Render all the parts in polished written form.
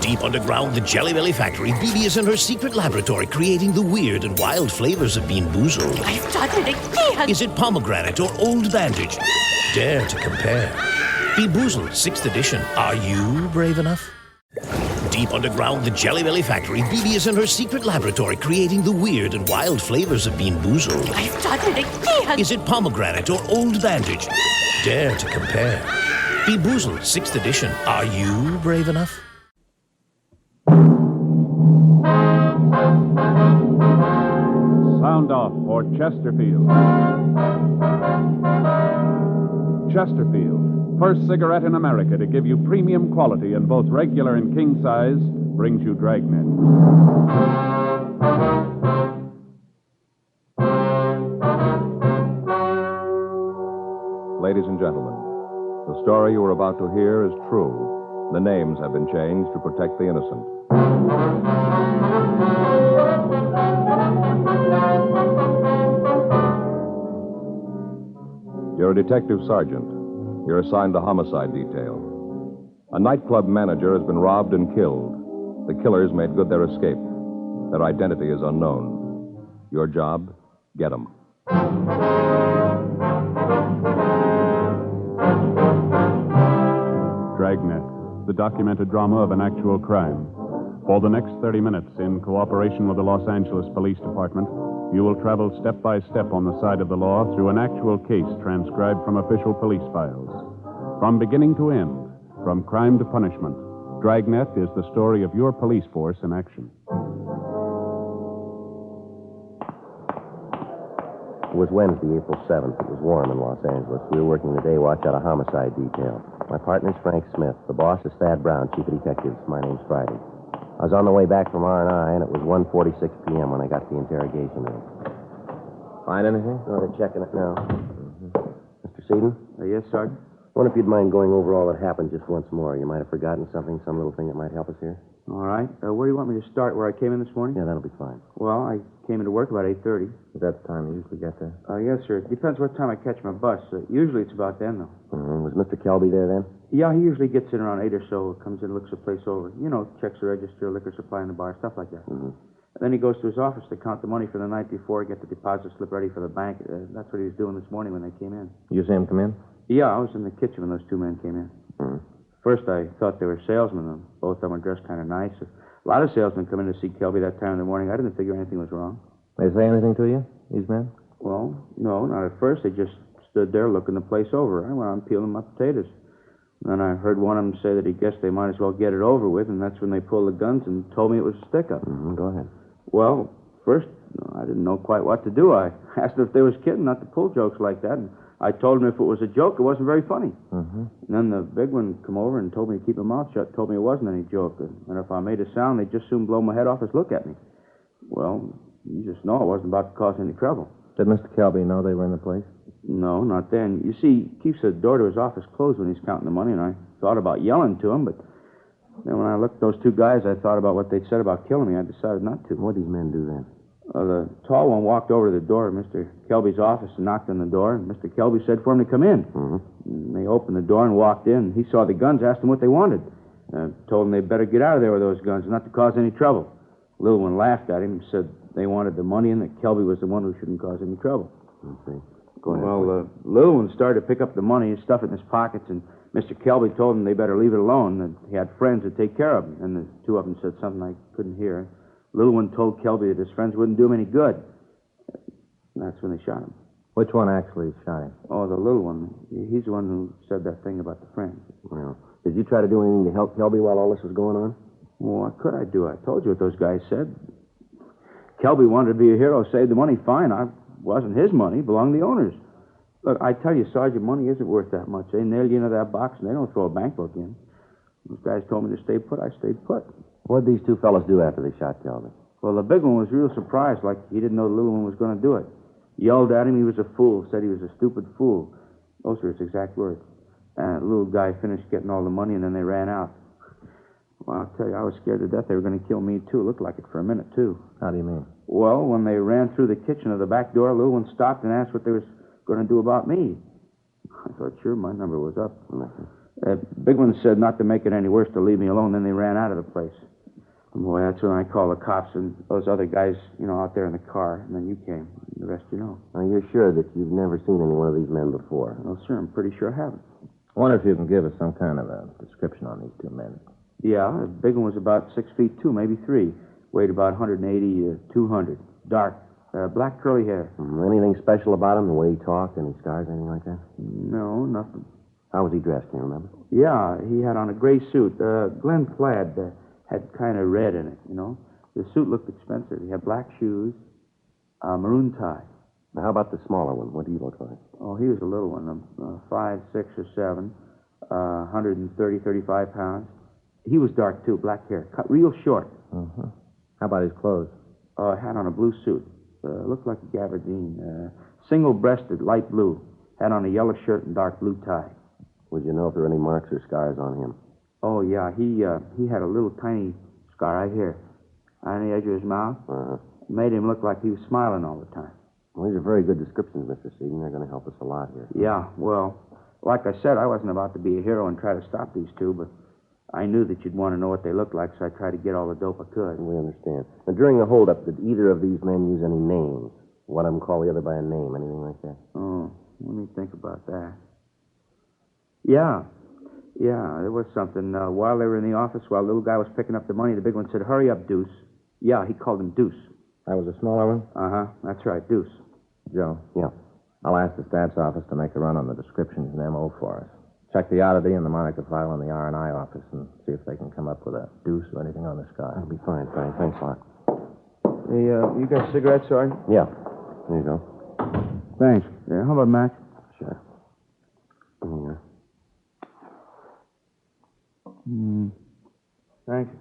Deep underground, the Jelly Belly factory, Bibi is in her secret laboratory creating the weird and wild flavors of Bean Boozled. I've done it again! Is it pomegranate or old bandage? Dare to compare. Bean Boozled, 6th edition. Are you brave enough? Deep underground, the Jelly Belly factory, Bibi is in her secret laboratory creating the weird and wild flavors of Bean Boozled. I've done it again! Is it pomegranate or old bandage? Dare to compare. Bean Boozled, 6th edition. Are you brave enough? Sound off for Chesterfield. Chesterfield, first cigarette in America to give you premium quality in both regular and king size, brings you Dragnet. Ladies and gentlemen, the story you are about to hear is true. The names have been changed to protect the innocent. You're a detective sergeant. You're assigned to homicide detail. A nightclub manager has been robbed and killed. The killers made good their escape. Their identity is unknown. Your job, get them. Dragnet, the documented drama of an actual crime. For the next 30 minutes, in cooperation with the Los Angeles Police Department, you will travel step by step on the side of the law through an actual case transcribed from official police files. From beginning to end, from crime to punishment, Dragnet is the story of your police force in action. It was Wednesday, April 7th. It was warm in Los Angeles. We were working the day watch out of homicide detail. My partner's Frank Smith. The boss is Thad Brown, chief of detectives. My name's Friday. I was on the way back from R&I, and it was 1:46 p.m. when I got to the interrogation room. Find anything? No, they're checking it now. Mr. Seaton? Yes, Sergeant? I wonder if you'd mind going over all that happened just once more. You might have forgotten something, some little thing that might help us here. All right. Where do you want me to start? Where I came in this morning? Yeah, that'll be fine. Well, I came into work about 8:30. Is that the time you usually get there? Yes, sir. It depends what time I catch my bus. Usually it's about then, though. Was Mr. Kelby there then? Yeah, he usually gets in around 8 or so. Comes in, looks the place over. You know, checks the register, liquor supply in the bar, stuff like that. Mm-hmm. And then he goes to his office to count the money for the night before, get the deposit slip ready for the bank. That's what he was doing this morning when they came in. You see him come in? Yeah, I was in the kitchen when those two men came in. Mm-hmm. First, I thought they were salesmen. And both of them were dressed kind of nice. A lot of salesmen come in to see Kelby that time in the morning. I didn't figure anything was wrong. They say anything to you, these men? Well, no, not at first. They just stood there looking the place over. I went on peeling my potatoes. And then I heard one of them say that he guessed they might as well get it over with, and that's when they pulled the guns and told me it was a stick-up. Mm-hmm. Go ahead. Well, first, I didn't know quite what to do. I asked them if they was kidding, not to pull jokes like that, and I told them if it was a joke, it wasn't very funny. Mm-hmm. And then the big one come over and told me to keep my mouth shut, told me it wasn't any joke, and if I made a sound, they'd just soon blow my head off and look at me. Well, you just know I wasn't about to cause any trouble. Did Mr. Kelby know they were in the place? No, not then. You see, he keeps the door to his office closed when he's counting the money, and I thought about yelling to him, but then when I looked at those two guys, I thought about what they'd said about killing me. I decided not to. What did these men do then? The tall one walked over to the door of Mr. Kelby's office and knocked on the door, and Mr. Kelby said for him to come in. Mm-hmm. And they opened the door and walked in. He saw the guns, asked them what they wanted. Told them they'd better get out of there with those guns, not to cause any trouble. The little one laughed at him and said they wanted the money and that Kelby was the one who shouldn't cause any trouble. Okay. Go ahead. Well, the little one started to pick up the money, stuff it in his pockets, and Mr. Kelby told him they better leave it alone, that he had friends to take care of him. And the two of them said something I couldn't hear. The little one told Kelby that his friends wouldn't do him any good. And that's when they shot him. Which one actually shot him? Oh, the little one. He's the one who said that thing about the friends. Well, did you try to do anything to help Kelby while all this was going on? Well, what could I do? I told you what those guys said. Kelby wanted to be a hero, save the money, fine. I wasn't his money, it belonged to the owners. Look, I tell you, Sergeant, money isn't worth that much. They nail you into that box, and they don't throw a bank book in. Those guys told me to stay put. I stayed put. What did these two fellas do after they shot Kelby? Well, the big one was real surprised, like he didn't know the little one was going to do it. Yelled at him he was a fool, said he was a stupid fool. Those were his exact words. And the little guy finished getting all the money, and then they ran out. Well, I'll tell you, I was scared to death they were going to kill me, too. It looked like it for a minute, too. How do you mean? Well, when they ran through the kitchen of the back door, the little one stopped and asked what they was going to do about me. I thought, sure, my number was up. Big one said not to make it any worse, to leave me alone. Then they ran out of the place. Boy, that's when I called the cops and those other guys, out there in the car. And then you came. The rest you know. Now, you're sure that you've never seen any one of these men before? Well, sir, I'm pretty sure I haven't. I wonder if you can give us some kind of a description on these two men. Yeah, the big one was about 6'2", maybe 3. Weighed about 180 to 200. Dark, black curly hair. Anything special about him? The way he talked? Any scars, anything like that? No, nothing. How was he dressed? Can you remember? Yeah, he had on a gray suit. Glen plaid had kind of red in it, The suit looked expensive. He had black shoes, maroon tie. Now, how about the smaller one? What did he look like? Oh, he was a little one, 5, 6, or 7, 130, 35 pounds. He was dark, too, black hair, cut real short. Uh-huh. How about his clothes? Had on a blue suit. Looked like a gabardine. Single-breasted, light blue. Had on a yellow shirt and dark blue tie. Would you know if there were any marks or scars on him? Oh, yeah. He had a little tiny scar right here on the edge of his mouth. Uh-huh. Made him look like he was smiling all the time. Well, these are very good descriptions, Mr. Seaton. They're going to help us a lot here. Yeah, well, like I said, I wasn't about to be a hero and try to stop these two, but I knew that you'd want to know what they looked like, so I tried to get all the dope I could. We understand. Now, during the holdup, did either of these men use any names? One of them call the other by a name, anything like that? Oh, let me think about that. Yeah, there was something. While they were in the office, while the little guy was picking up the money, the big one said, "Hurry up, Deuce." Yeah, he called him Deuce. That was a smaller one? Uh-huh, that's right, Deuce. Joe. Yeah. I'll ask the stats office to make a run on the descriptions and MO for us. Check the oddity and the moniker file in the R&I office and see if they can come up with a deuce or anything on this guy. That'll be fine, Frank. Thanks a lot. Hey, you got cigarettes, Sergeant? Yeah. There you go. Thanks. Yeah, how about match? Sure. Here. Thanks.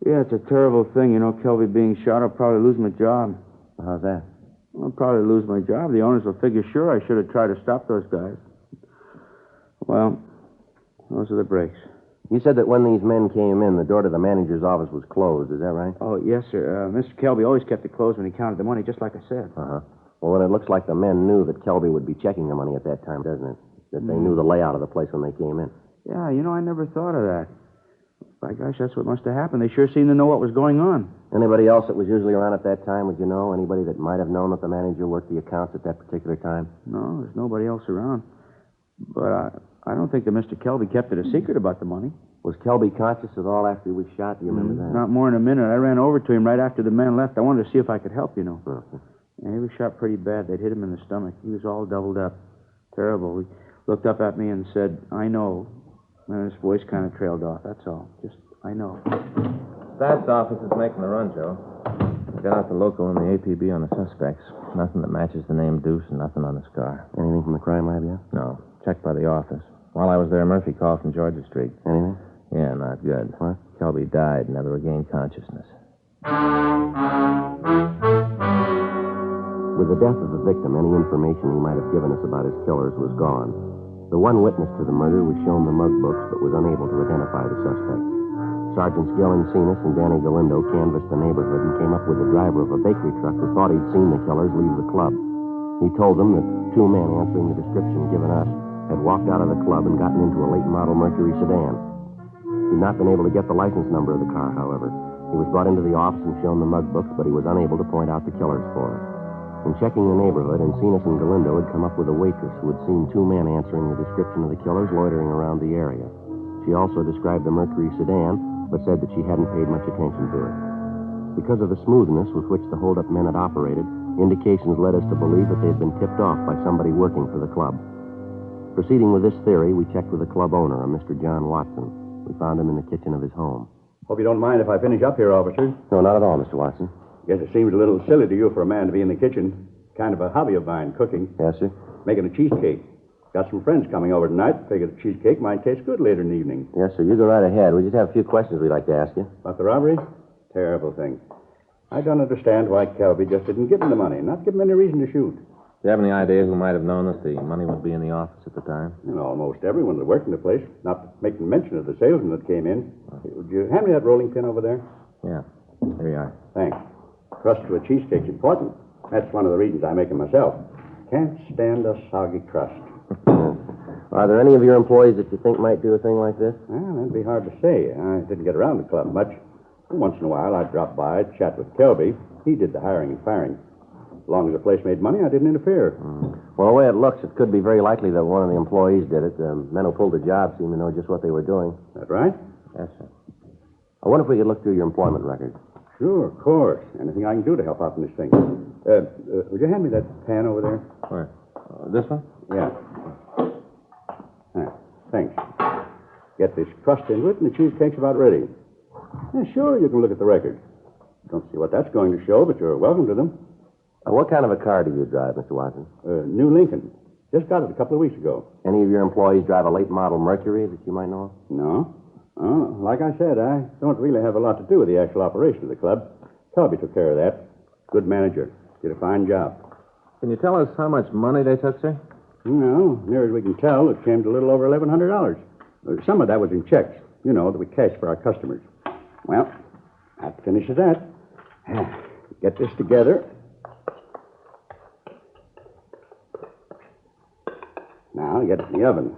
Yeah, it's a terrible thing, Kelby being shot. I'll probably lose my job. How's that? I'll probably lose my job. The owners will figure, sure, I should have tried to stop those guys. Well, those are the breaks. You said that when these men came in, the door to the manager's office was closed. Is that right? Oh, yes, sir. Mr. Kelby always kept it closed when he counted the money, just like I said. Uh-huh. Well, then it looks like the men knew that Kelby would be checking the money at that time, doesn't it? That they knew the layout of the place when they came in. Yeah, I never thought of that. By gosh, that's what must have happened. They sure seemed to know what was going on. Anybody else that was usually around at that time, would you know? Anybody that might have known that the manager worked the accounts at that particular time? No, there's nobody else around. But I don't think that Mr. Kelby kept it a secret about the money. Was Kelby conscious at all after he was shot? Do you remember that? Not more than a minute. I ran over to him right after the men left. I wanted to see if I could help, Okay. Yeah, he was shot pretty bad. They'd hit him in the stomach. He was all doubled up. Terrible. He looked up at me and said, "I know." And his voice kind of trailed off. That's all. Just, I know. Stats office is making a run, Joe. I got out the local and the APB on the suspects. Nothing that matches the name Deuce and nothing on the scar. Anything from the crime lab yet? No. Checked by the office. While I was there, Murphy called from Georgia Street. Anything? Yeah, not good. What? Kelby died, never regained consciousness. With the death of the victim, any information he might have given us about his killers was gone. The one witness to the murder was shown the mug books, but was unable to identify the suspect. Sergeants Gill Encinas and Danny Galindo canvassed the neighborhood and came up with the driver of a bakery truck who thought he'd seen the killers leave the club. He told them that two men answering the description given us had walked out of the club and gotten into a late model Mercury sedan. He'd not been able to get the license number of the car, however. He was brought into the office and shown the mug books, but he was unable to point out the killers for us. In checking the neighborhood, Encinas and Galindo had come up with a waitress who had seen two men answering the description of the killers loitering around the area. She also described the Mercury sedan, but said that she hadn't paid much attention to it. Because of the smoothness with which the holdup men had operated, indications led us to believe that they had been tipped off by somebody working for the club. Proceeding with this theory, we checked with the club owner, a Mr. John Watson. We found him in the kitchen of his home. Hope you don't mind if I finish up here, officer. No, not at all, Mr. Watson. Guess it seems a little silly to you for a man to be in the kitchen. Kind of a hobby of mine, cooking. Yes, sir? Making a cheesecake. Got some friends coming over tonight. Figured the cheesecake might taste good later in the evening. Yes, sir. You go right ahead. We just have a few questions we'd like to ask you. About the robbery? Terrible thing. I don't understand why Kelby just didn't give him the money. Not give him any reason to shoot. Do you have any idea who might have known that the money would be in the office at the time? And almost everyone that worked in the place, not making mention of the salesman that came in. Would you hand me that rolling pin over there? Yeah. Here you are. Thanks. Crust to a cheesecake's important. That's one of the reasons I make it myself. Can't stand a soggy crust. Are there any of your employees that you think might do a thing like this? Well, that'd be hard to say. I didn't get around the club much. Once in a while, I'd drop by, chat with Kelby. He did the hiring and firing. As long as the place made money, I didn't interfere. Well, the way it looks, it could be very likely that one of the employees did it. The men who pulled the job seem to know just what they were doing. That right? Yes, sir. I wonder if we could look through your employment records. Sure, of course. Anything I can do to help out in this thing. Would you hand me that pen over there? Where? This one? Yeah. Thanks. Get this crust into it, and the cheesecake's about ready. Yeah, sure, you can look at the records. Don't see what that's going to show, but you're welcome to them. What kind of a car do you drive, Mr. Watson? New Lincoln. Just got it a couple of weeks ago. Any of your employees drive a late model Mercury that you might know of? No. Oh, like I said, I don't really have a lot to do with the actual operation of the club. Kelby took care of that. Good manager. Did a fine job. Can you tell us how much money they took, sir? No, near as we can tell, it came to a little over $1,100. Some of that was in checks, that we cash for our customers. Well, that finishes that. Get this together. Now, get it in the oven.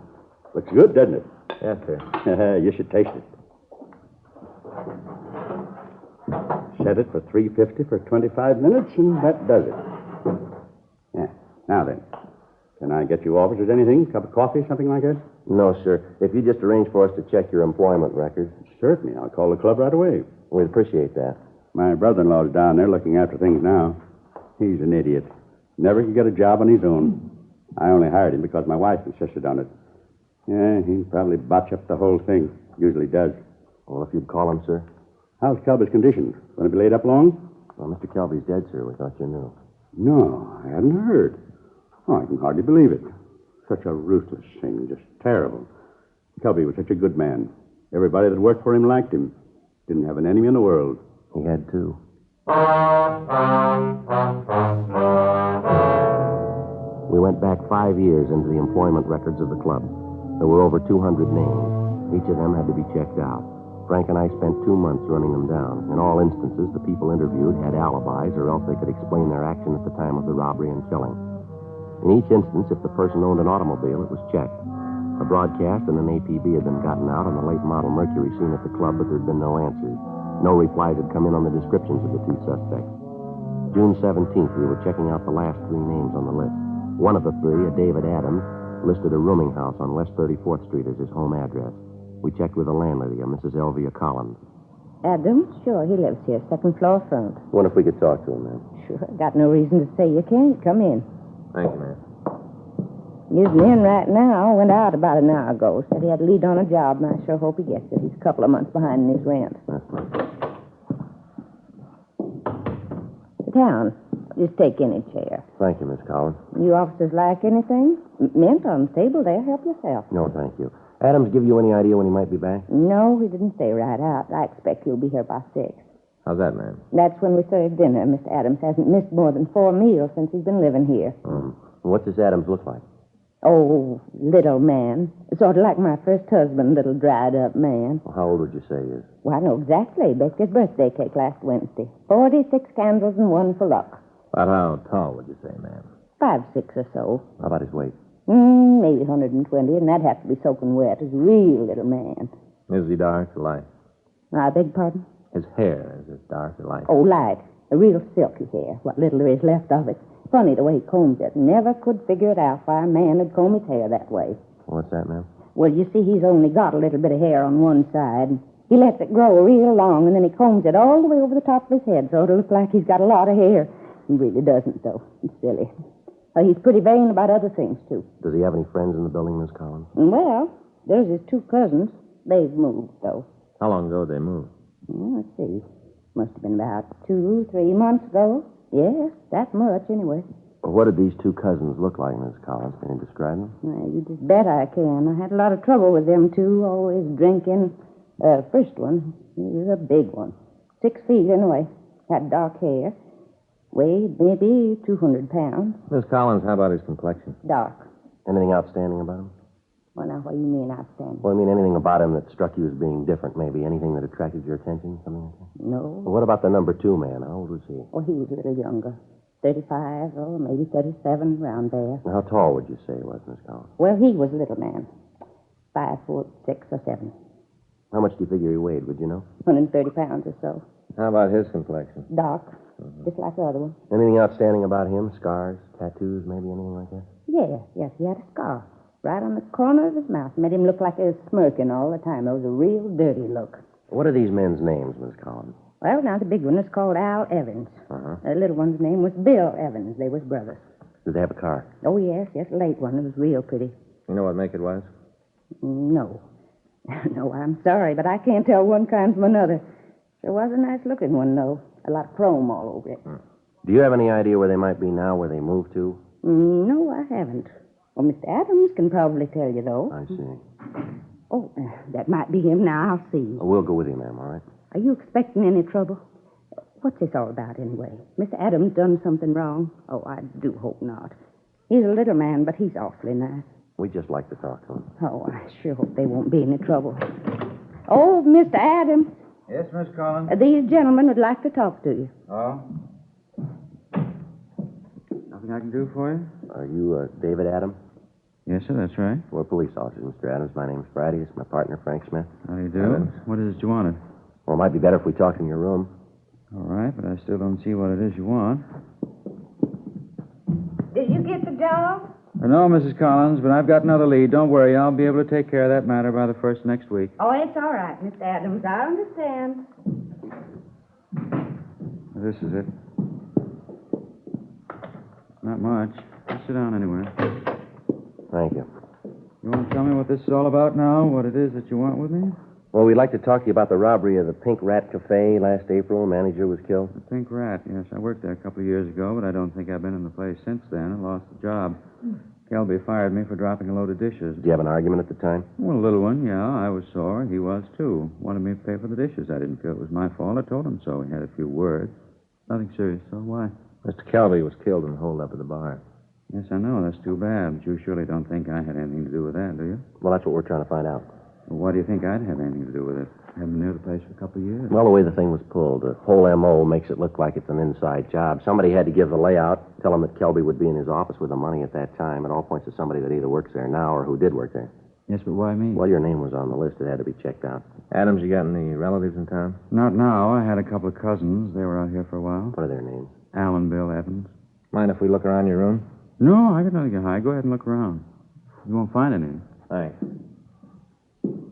Looks good, doesn't it? Yes, sir. You should taste it. Set it for 350 for 25 minutes, and that does it. Yeah. Now then, can I get you officers anything? Cup of coffee, something like that? No, sir. If you just arrange for us to check your employment records. Certainly. I'll call the club right away. We'd appreciate that. My brother-in-law's down there looking after things now. He's an idiot. Never could get a job on his own. I only hired him because my wife insisted on it. Yeah, he'd probably botch up the whole thing. Usually does. Well, if you'd call him, sir. How's Kelby's condition? Going to be laid up long? Well, Mr. Kelby's dead, sir. We thought you knew. No, I hadn't heard. Oh, I can hardly believe it. Such a ruthless thing. Just terrible. Kelby was such a good man. Everybody that worked for him liked him. Didn't have an enemy in the world. He had two. We went back 5 years into the employment records of the club. There were over 200 names. Each of them had to be checked out. Frank and I spent 2 months running them down. In all instances, the people interviewed had alibis, or else they could explain their action at the time of the robbery and killing. In each instance, if the person owned an automobile, it was checked. A broadcast and an APB had been gotten out on the late model Mercury seen at the club, but there had been no answers. No replies had come in on the descriptions of the two suspects. June 17th, we were checking out the last 3 names on the list. One of the 3, a David Adams, listed a rooming house on West 34th Street as his home address. We checked with the landlady, a Mrs. Elvia Collins. Adams? Sure, he lives here, second floor front. Wonder if we could talk to him, ma'am. Sure, got no reason to say you can't. Come in. Thank you, ma'am. He isn't in right now. Went out about an hour ago. Said he had to lead on a job, and I sure hope he gets it. He's a couple of months behind in his rent. Sit down. Just take any chair. Thank you, Miss Collins. You officers like anything? Mint on the table there. Help yourself. No, thank you. Adams give you any idea when he might be back? No, he didn't say right out. I expect he'll be here by 6. How's that, ma'am? That's when we serve dinner. Mr. Adams hasn't missed more than 4 meals since he's been living here. What's this Adams look like? Oh, little man. Sort of like my first husband, little dried-up man. Well, how old would you say he is? Well, I know exactly. Baked his birthday cake last Wednesday. 46 candles and 1 for luck. About how tall would you say, ma'am? 5'6" or so. How about his weight? Maybe 120, and that'd have to be soaking wet. He's a real little man. Is he dark or light? I beg pardon? His hair, is it dark or light? Oh, light. A real silky hair. What little there is left of it. Funny the way he combs it. Never could figure it out why a man would comb his hair that way. What's that, ma'am? Well, you see, he's only got a little bit of hair on one side. He lets it grow real long, and then he combs it all the way over the top of his head, so it'll look like he's got a lot of hair. He really doesn't, though. He's silly. He's pretty vain about other things, too. Does he have any friends in the building, Miss Collins? Well, there's his 2 cousins. They've moved, though. How long ago did they move? Let's see. Must have been about 2, 3 months ago. Yes, that much, anyway. What did these 2 cousins look like, Miss Collins? Can you describe them? Well, you just bet I can. I had a lot of trouble with them 2, always drinking. First one, he was a big one. 6 feet, anyway. Had dark hair. Weighed maybe 200 pounds. Miss Collins, how about his complexion? Dark. Anything outstanding about him? Well, now, what do you mean outstanding? Well, I mean anything about him that struck you as being different, maybe? Anything that attracted your attention? Something like that? No. Well, what about the number 2 man? How old was he? Well, he was a little younger. 35 or maybe 37, around there. How tall would you say he was, Miss Collins? Well, he was a little man. 5'6" or 7. How much do you figure he weighed, would you know? 130 pounds or so. How about his complexion? Dark, just like the other one. Anything outstanding about him? Scars, tattoos, maybe anything like that? Yes, he had a scar. Right on the corner of his mouth. Made him look like he was smirking all the time. It was a real dirty look. What are these men's names, Miss Collins? Well, now, the big one was called Al Evans. Uh-huh. The little one's name was Bill Evans. They was brothers. Did they have a car? Oh, yes, a late one. It was real pretty. You know what make it was? No. No, I'm sorry, but I can't tell one kind from another. Sure was a nice-looking one, though. A lot of chrome all over it. Do you have any idea where they might be now, where they moved to? No, I haven't. Well, Mr. Adams can probably tell you, though. I see. Oh, that might be him now. I'll see. We'll go with you, ma'am, all right? Are you expecting any trouble? What's this all about, anyway? Mr. Adams done something wrong? Oh, I do hope not. He's a little man, but he's awfully nice. We'd just like to talk to him. Oh, I sure hope there won't be any trouble. Oh, Mr. Adams. Yes, Miss Collins? These gentlemen would like to talk to you. Oh? Nothing I can do for you? Are you David Adams? Yes, sir, that's right. We're police officers, Mr. Adams. My name's Friday. This is my partner, Frank Smith. How do you do? What is it you wanted? Well, it might be better if we talked in your room. All right, but I still don't see what it is you want. Did you get the job? No, Mrs. Collins, but I've got another lead. Don't worry, I'll be able to take care of that matter by the first next week. Oh, it's all right, Mr. Adams. I understand. This is it. Not much. Just sit down anywhere. Thank you. You want to tell me what this is all about now? What it is that you want with me? Well, we'd like to talk to you about the robbery of the Pink Rat Cafe last April. The manager was killed. The Pink Rat, yes. I worked there a couple of years ago, but I don't think I've been in the place since then. I lost the job. Kelby fired me for dropping a load of dishes. Did you have an argument at the time? Well, a little one, yeah. I was sore. He was, too. Wanted me to pay for the dishes. I didn't feel it was my fault. I told him so. We had a few words. Nothing serious, so why? Mr. Kelby was killed in the holdup at the bar. Yes, I know. That's too bad. But you surely don't think I had anything to do with that, do you? Well, that's what we're trying to find out. Well, why do you think I'd have anything to do with it? I haven't been near the place for a couple of years. Well, the way the thing was pulled, the whole M.O. makes it look like it's an inside job. Somebody had to give the layout, tell him that Kelby would be in his office with the money at that time. It all points to somebody that either works there now or who did work there. Yes, but why me? Well, your name was on the list. It had to be checked out. Adams, you got any relatives in town? Not now. I had a couple of cousins. They were out here for a while. What are their names? Al and Bill Evans. Mind if we look around your room? No, I got nothing to hide. Go ahead and look around. You won't find anything. Thanks.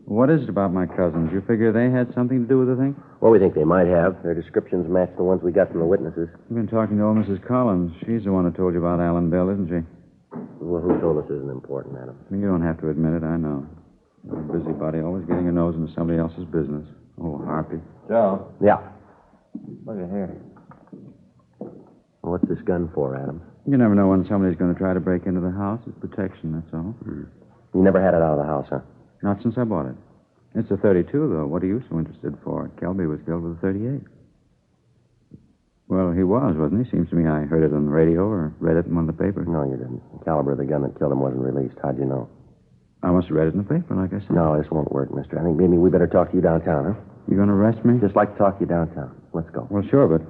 What is it about my cousins? You figure they had something to do with the thing? Well, we think they might have. Their descriptions match the ones we got from the witnesses. You've been talking to old Mrs. Collins. She's the one who told you about Al and Bill, isn't she? Well, who told us isn't important, Adam? You don't have to admit it. I know. You're a busybody, always getting your nose into somebody else's business. Oh, Harpy. Joe, Yeah. look at here. What's this gun for, Adam? You never know when somebody's going to try to break into the house. It's protection, that's all. You never had it out of the house, huh? Not since I bought it. It's a 32, though. What are you so interested for? Kelby was killed with a 38. Well, he was, wasn't he? Seems to me I heard it on the radio or read it in one of the papers. No, you didn't. The caliber of the gun that killed him wasn't released. How'd you know? I must have read it in the paper, like I said. No, this won't work, mister. I think maybe we better talk to you downtown, huh? You going to arrest me? Just like to talk to you downtown. Let's go. Well, sure, but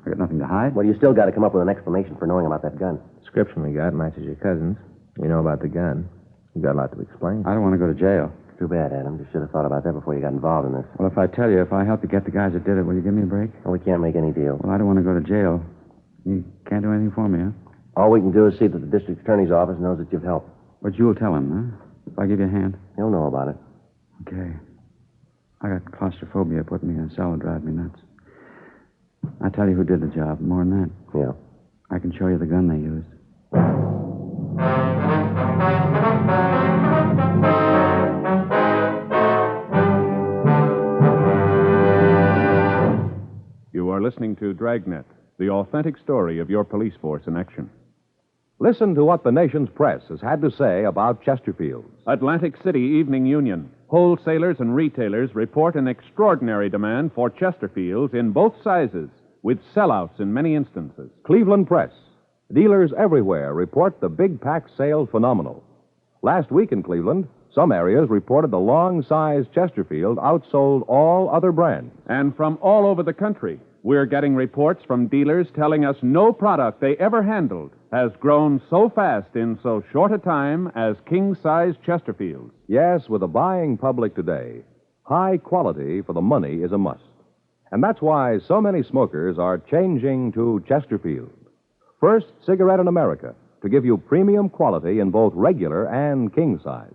I got nothing to hide. Well, you still got to come up with an explanation for knowing about that gun. Description we got matches your cousin's. You know about the gun. You got a lot to explain. I don't want to go to jail. Too bad, Adam. You should have thought about that before you got involved in this. Well, if I tell you, if I help to get the guys that did it, will you give me a break? Well, we can't make any deal. Well, I don't want to go to jail. You can't do anything for me, huh? All we can do is see that the district attorney's office knows that you've helped. But you'll tell him, huh? If I give you a hand? He'll know about it. Okay. I got claustrophobia. Put me in a cell and drive me nuts. I'll tell you who did the job. More than that. Yeah. I can show you the gun they used. You are listening to Dragnet, the authentic story of your police force in action. Listen to what the nation's press has had to say about Chesterfield's. Atlantic City Evening Union. Wholesalers and retailers report an extraordinary demand for Chesterfields in both sizes, with sellouts in many instances. Cleveland Press. Dealers everywhere report the big pack sale phenomenal. Last week in Cleveland, some areas reported the long size Chesterfield outsold all other brands. And from all over the country, We're getting reports from dealers telling us no product they ever handled has grown so fast in so short a time as king-size Chesterfields. Yes, with the buying public today, high quality for the money is a must. And that's why so many smokers are changing to Chesterfield. First cigarette in America to give you premium quality in both regular and king size.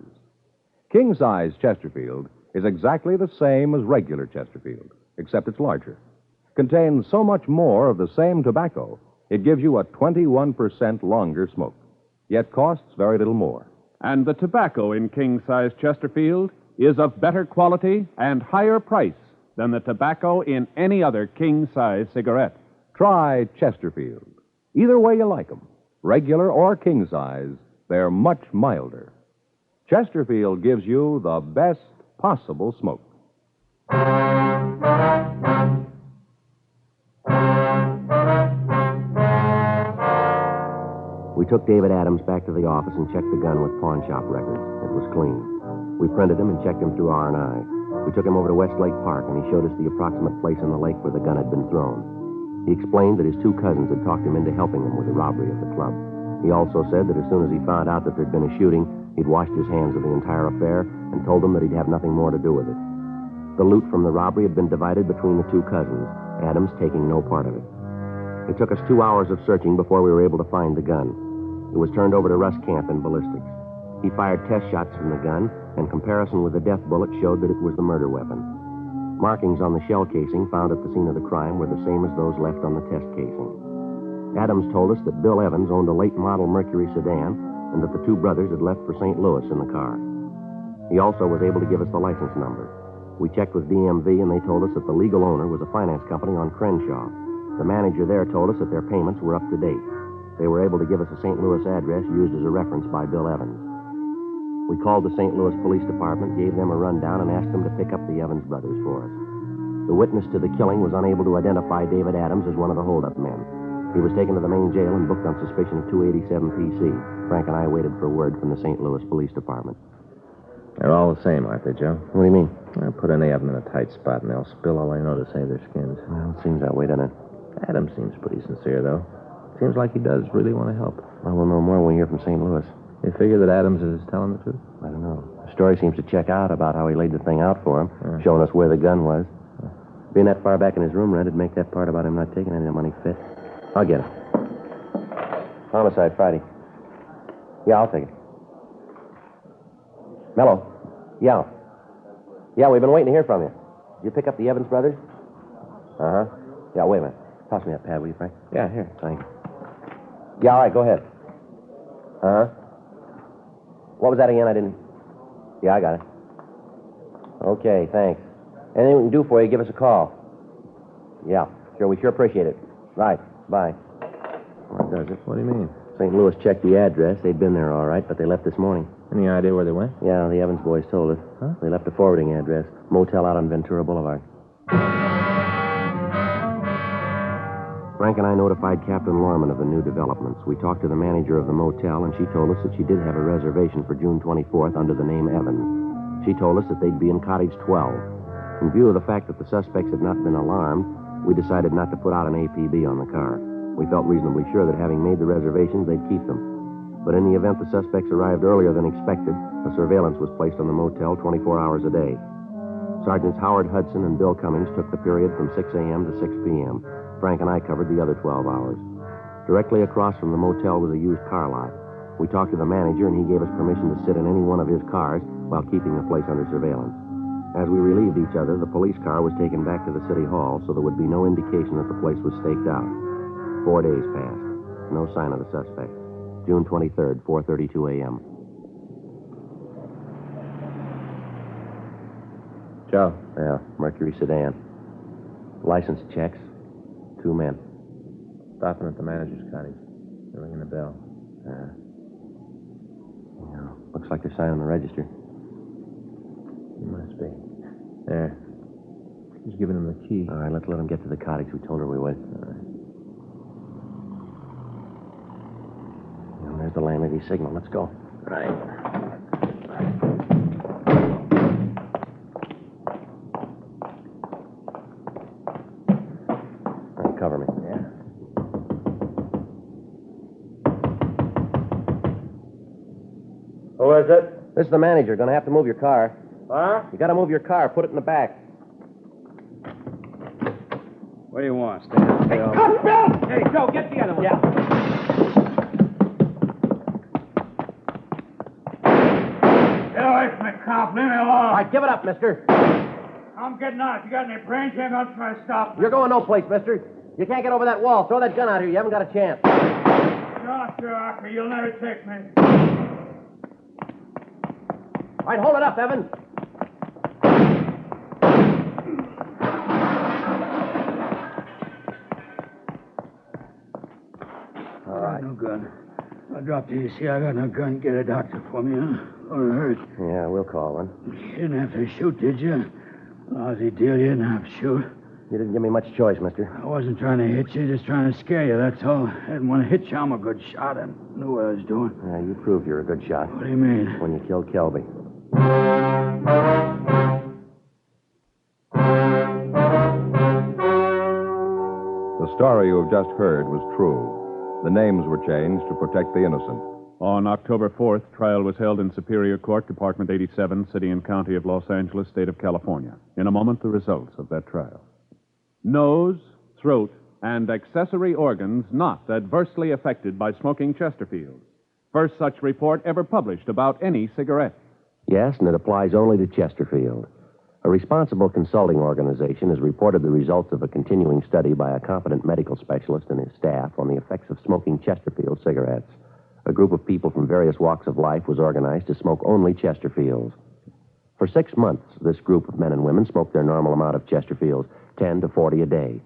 King size Chesterfield is exactly the same as regular Chesterfield, except it's larger. Contains so much more of the same tobacco, it gives you a 21% longer smoke, yet costs very little more. And the tobacco in king-size Chesterfield is of better quality and higher price than the tobacco in any other king-size cigarette. Try Chesterfield. Either way you like 'em, regular or king size, they're much milder. Chesterfield gives you the best possible smoke. We took David Adams back to the office and checked the gun with pawn shop records. It was clean. We printed him and checked him through R&I. We took him over to Westlake Park, and he showed us the approximate place in the lake where the gun had been thrown. He explained that his two cousins had talked him into helping him with the robbery at the club. He also said that as soon as he found out that there'd been a shooting, he'd washed his hands of the entire affair and told them that he'd have nothing more to do with it. The loot from the robbery had been divided between the two cousins, Adams taking no part of it. It took us 2 hours of searching before we were able to find the gun. It was turned over to Russ Camp in ballistics. He fired test shots from the gun, and comparison with the death bullet showed that it was the murder weapon. Markings on the shell casing found at the scene of the crime were the same as those left on the test casing. Adams told us that Bill Evans owned a late-model Mercury sedan and that the two brothers had left for St. Louis in the car. He also was able to give us the license number. We checked with DMV, and they told us that the legal owner was a finance company on Crenshaw. The manager there told us that their payments were up to date. They were able to give us a St. Louis address used as a reference by Bill Evans. We called the St. Louis Police Department, gave them a rundown, and asked them to pick up the Evans brothers for us. The witness to the killing was unable to identify David Adams as one of the holdup men. He was taken to the main jail and booked on suspicion of 287 PC. Frank and I waited for word from the St. Louis Police Department. They're all the same, aren't they, Joe? What do you mean? Put any of them in a tight spot, and they'll spill all they know to save their skins. Well, it seems that way, doesn't it? Adams seems pretty sincere, though. Seems like he does really want to help. Well, we'll know more when we hear from St. Louis. You figure that Adams is telling the truth? I don't know. The story seems to check out about how he laid the thing out for him, showing us where the gun was. Being that far back in his room, Red, it'd make that part about him not taking any of the money fit. I'll get it. Homicide, Friday. Yeah, I'll take it. Mello. Yeah. Yeah, we've been waiting to hear from you. Did you pick up the Evans brothers? Uh-huh. Yeah, wait a minute. Toss me that pad, will you, Frank? Yeah, here. Thanks. Yeah, all right, go ahead. Uh-huh. What was that again? I didn't... Yeah, I got it. Okay, thanks. Anything we can do for you, give us a call. Yeah, sure, we sure appreciate it. Right, bye. What does it? What do you mean? St. Louis checked the address. They'd been there all right, but they left this morning. Any idea where they went? Yeah, the Evans boys told us. Huh? They left a forwarding address. Motel out on Ventura Boulevard. Frank and I notified Captain Lorman of the new developments. We talked to the manager of the motel, and she told us that she did have a reservation for June 24th under the name Evans. She told us that they'd be in Cottage 12. In view of the fact that the suspects had not been alarmed, we decided not to put out an APB on the car. We felt reasonably sure that having made the reservations, they'd keep them. But in the event the suspects arrived earlier than expected, a surveillance was placed on the motel 24 hours a day. Sergeants Howard Hudson and Bill Cummings took the period from 6 a.m. to 6 p.m. Frank and I covered the other 12 hours. Directly across from the motel was a used car lot. We talked to the manager, and he gave us permission to sit in any one of his cars while keeping the place under surveillance. As we relieved each other, the police car was taken back to the city hall so there would be no indication that the place was staked out. 4 days passed. No sign of the suspect. June 23rd, 4:32 a.m. Joe. Yeah, Mercury sedan. License checks. 2 men. Stopping at the manager's cottage. They're ringing the bell. Yeah, looks like they're signing the register. It must be. There. He's giving him the key. All right, let's let them get to the cottage. We told her we would. All right. And there's the landlady's signal. Let's go. Right. Who is it? This is the manager. Gonna have to move your car. Huh? You gotta move your car. Put it in the back. What do you want? Stand still. Hey, Joe, get the other one. Yeah. Get away from me, cop. Leave me alone. All right, give it up, mister. I'm getting out. If you got any brains, you ain't gonna try to stop me. You're going no place, mister. You can't get over that wall. Throw that gun out here. You haven't got a chance. Sure, Arthur. You'll never take me. All right, hold it up, Evan. All right. No gun. I'll drop to you. See, I got no gun. Get a doctor for me, huh? Or it hurts. Yeah, we'll call one. You didn't have to shoot, did you? Lousy deal. You didn't have to shoot. You didn't give me much choice, mister. I wasn't trying to hit you, just trying to scare you, that's all. I didn't want to hit you. I'm a good shot. I knew what I was doing. Yeah, you proved you're a good shot. What do you mean? When you killed Kelby. The story you have just heard was true. The names were changed to protect the innocent. On October 4th, trial was held in Superior Court, Department 87, City and County of Los Angeles, State of California. In a moment, the results of that trial. Nose, throat, and accessory organs not adversely affected by smoking Chesterfields. First such report ever published about any cigarette. Yes, and it applies only to Chesterfield. A responsible consulting organization has reported the results of a continuing study by a competent medical specialist and his staff on the effects of smoking Chesterfield cigarettes. A group of people from various walks of life was organized to smoke only Chesterfields. For 6 months, this group of men and women smoked their normal amount of Chesterfields, 10 to 40 a day.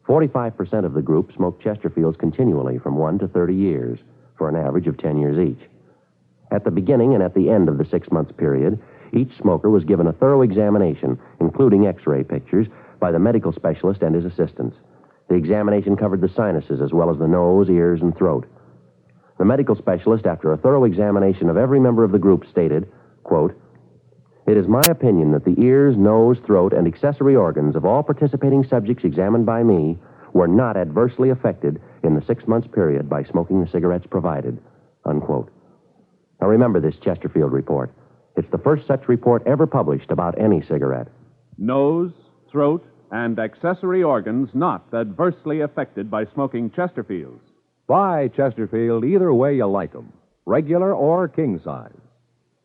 45% of the group smoked Chesterfields continually from 1 to 30 years, for an average of 10 years each. At the beginning and at the end of the 6-month period, each smoker was given a thorough examination, including X-ray pictures, by the medical specialist and his assistants. The examination covered the sinuses as well as the nose, ears, and throat. The medical specialist, after a thorough examination of every member of the group, stated, quote, "It is my opinion that the ears, nose, throat, and accessory organs of all participating subjects examined by me were not adversely affected in the 6-month period by smoking the cigarettes provided," unquote. Now remember this Chesterfield report. It's the first such report ever published about any cigarette. Nose, throat, and accessory organs not adversely affected by smoking Chesterfields. Buy Chesterfield either way you like 'em, regular or king size.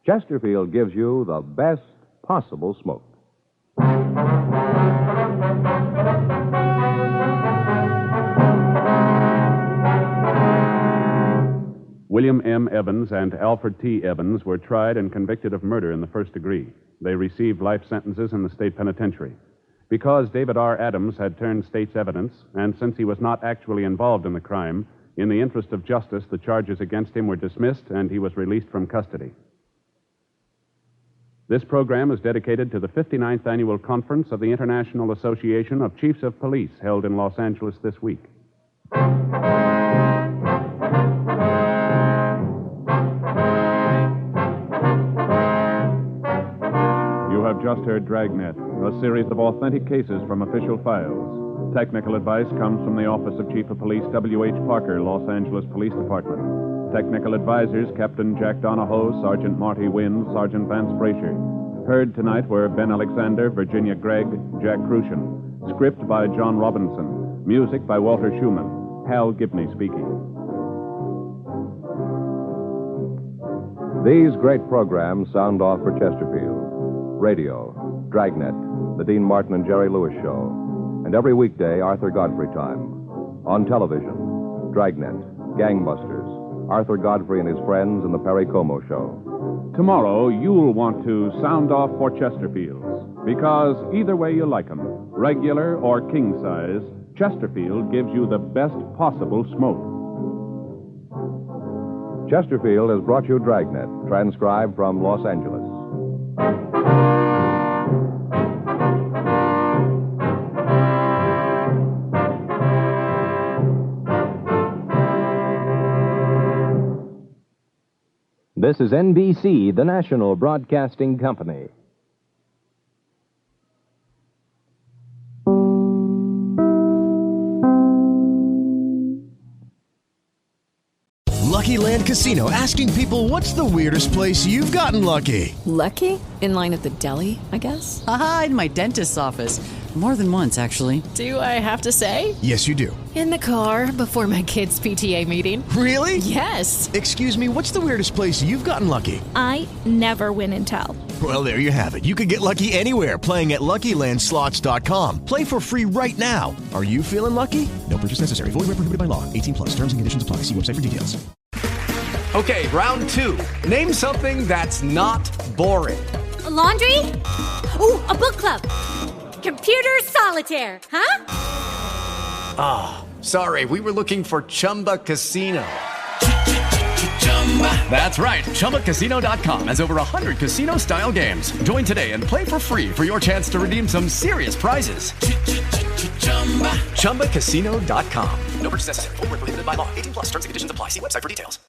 Chesterfield gives you the best possible smoke. William M. Evans and Alfred T. Evans were tried and convicted of murder in the first degree. They received life sentences in the state penitentiary. Because David R. Adams had turned state's evidence, and since he was not actually involved in the crime, in the interest of justice, the charges against him were dismissed and he was released from custody. This program is dedicated to the 59th Annual Conference of the International Association of Chiefs of Police held in Los Angeles this week. You have just heard Dragnet, a series of authentic cases from official files. Technical advice comes from the Office of Chief of Police W.H. Parker, Los Angeles Police Department. Technical advisors, Captain Jack Donahoe, Sergeant Marty Wynn, Sergeant Vance Brasher. Heard tonight were Ben Alexander, Virginia Gregg, Jack Crucian. Script by John Robinson. Music by Walter Schumann. Hal Gibney speaking. These great programs sound off for Chesterfield. Radio, Dragnet, The Dean Martin and Jerry Lewis Show. And every weekday, Arthur Godfrey time. On television, Dragnet, Gangbusters, Arthur Godfrey and his friends, and The Perry Como Show. Tomorrow, you'll want to sound off for Chesterfields, because either way you like 'em, regular or king size, Chesterfield gives you the best possible smoke. Chesterfield has brought you Dragnet, transcribed from Los Angeles. This is NBC, the national broadcasting company. Lucky Land Casino asking people, what's the weirdest place you've gotten lucky? Lucky? In line at the deli, I guess? Aha, in my dentist's office. More than once, actually. Do I have to say? Yes, you do. In the car before my kids' PTA meeting. Really? Yes. Excuse me, what's the weirdest place you've gotten lucky? I never win and tell. Well, there you have it. You can get lucky anywhere, playing at LuckyLandSlots.com. Play for free right now. Are you feeling lucky? No purchase necessary. Void where prohibited by law. 18 plus. Terms and conditions apply. See website for details. Okay, round two. Name something that's not boring. A laundry? Ooh, a book club. Computer solitaire, huh? Ah, oh, sorry. We were looking for Chumba Casino. That's right. ChumbaCasino.com has over 100 casino-style games. Join today and play for free for your chance to redeem some serious prizes. ChumbaCasino.com. No purchase necessary. Void where prohibited by law. 18 plus. Terms and conditions apply. See website for details.